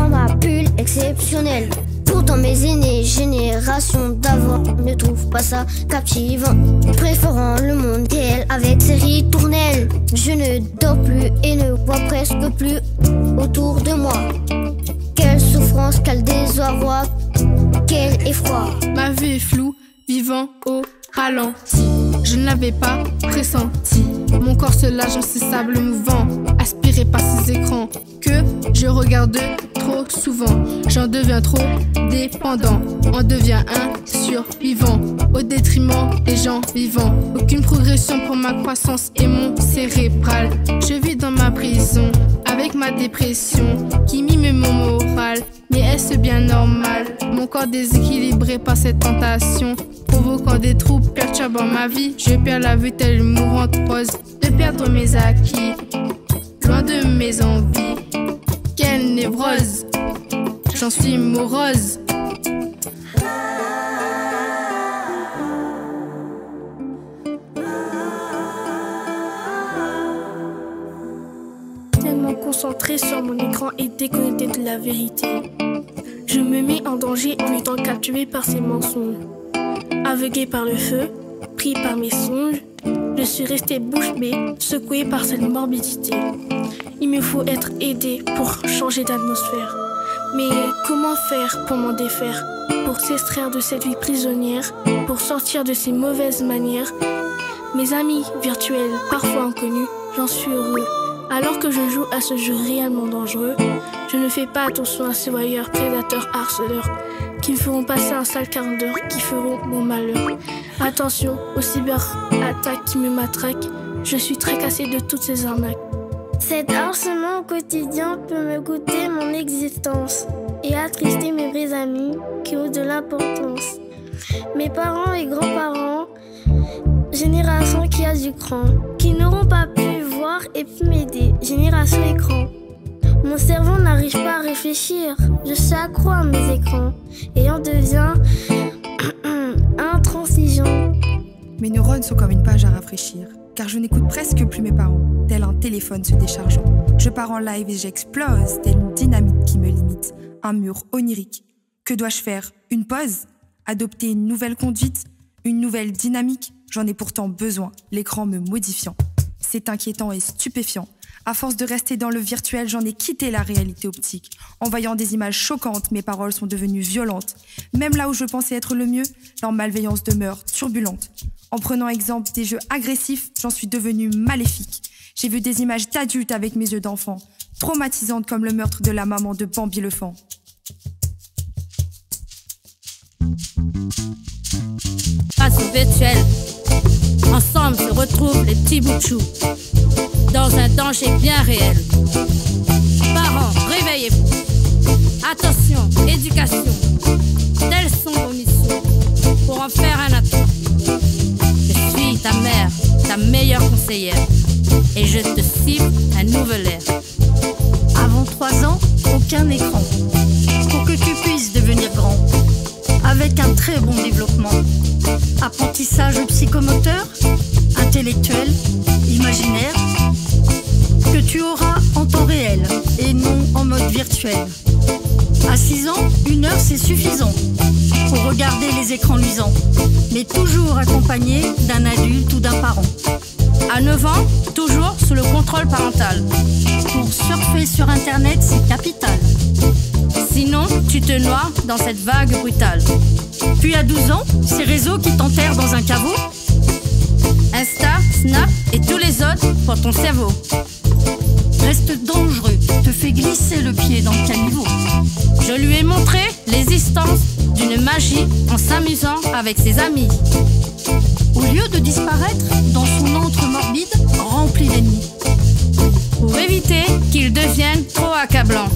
dans ma bulle exceptionnelle. Pourtant mes aînés, génération d'avant, ne trouvent pas ça captivant, préférant le monde réel avec ses ritournelles. Je ne dors plus et ne vois presque plus autour de moi. Quelle souffrance, quel désarroi, quel effroi. Ma vie est floue, vivant au ralenti. Je ne l'avais pas pressenti. Mon corps se lâche dans ces sables mouvants, aspiré par ces écrans que je regarde trop souvent. J'en deviens trop dépendant, on devient un survivant au détriment des gens vivants. Aucune progression pour ma croissance et mon cérébral. Je vis dans ma prison avec ma dépression qui mime mon moral. Mais est-ce bien normal? Mon corps déséquilibré par cette tentation, provoquant des troubles perturbant ma vie. Je perds la vue telle une mourante rose, de perdre mes acquis, loin de mes envies. Quelle névrose, j'en suis morose. Tellement concentré sur mon écran et déconnecté de la vérité, je me mets en danger en étant capturé par ces mensonges. Aveuglé par le feu, pris par mes songes, je suis resté bouche bée, secoué par cette morbidité. Il me faut être aidé pour changer d'atmosphère. Mais comment faire pour m'en défaire, pour s'extraire de cette vie prisonnière, pour sortir de ces mauvaises manières? Mes amis virtuels, parfois inconnus, j'en suis heureux. Alors que je joue à ce jeu réellement dangereux, je ne fais pas attention à ces voyeurs, prédateurs, harceleurs, qui me feront passer un sale quart d'heure, qui feront mon malheur. Attention aux cyberattaques qui me matraquent, je suis tracassé de toutes ces arnaques. Cet harcèlement au quotidien peut me coûter mon existence et attrister mes vrais amis qui ont de l'importance. Mes parents et grands-parents, génération qui a du cran, qui n'auront pas pu voir et pu m'aider, génération écran. Mon cerveau n'arrive pas à réfléchir, je suis accro à mes écrans et on devient intransigeant. Mes neurones sont comme une page à rafraîchir, car je n'écoute presque plus mes parents, tel un téléphone se déchargeant. Je pars en live et j'explose, telle une dynamite qui me limite, un mur onirique. Que dois-je faire? Une pause? Adopter une nouvelle conduite? Une nouvelle dynamique? J'en ai pourtant besoin, l'écran me modifiant. C'est inquiétant et stupéfiant. À force de rester dans le virtuel, j'en ai quitté la réalité optique. En voyant des images choquantes, mes paroles sont devenues violentes. Même là où je pensais être le mieux, leur malveillance demeure turbulente. En prenant exemple des jeux agressifs, j'en suis devenue maléfique. J'ai vu des images d'adultes avec mes yeux d'enfant, traumatisantes comme le meurtre de la maman de Bambi le Fan. Face au virtuel, ensemble se retrouvent les petits bouts de chou, dans un danger bien réel. Parents, réveillez-vous. Attention, éducation, telles sont vos missions pour en faire un atout. Je suis ta mère, ta meilleure conseillère, et je te cible un nouvel air. Avant 3 ans, aucun écran, pour que tu puisses devenir grand, avec un très bon développement. Apprentissage psychomoteur, intellectuel, imaginaire, que tu auras en temps réel et non en mode virtuel. À 6 ans, 1 heure c'est suffisant pour regarder les écrans luisants, mais toujours accompagné d'un adulte ou d'un parent. À 9 ans, toujours sous le contrôle parental. Pour surfer sur Internet, c'est capital. Sinon, tu te noies dans cette vague brutale. Puis à 12 ans, ces réseaux qui t'enterrent dans un caveau. Insta, Snap et tous les autres pour ton cerveau. Reste dangereux, te fait glisser le pied dans le caniveau. Je lui ai montré l'existence d'une magie en s'amusant avec ses amis. Au lieu de disparaître dans son antre morbide rempli d'ennemis. Pour éviter qu'il devienne trop accablant.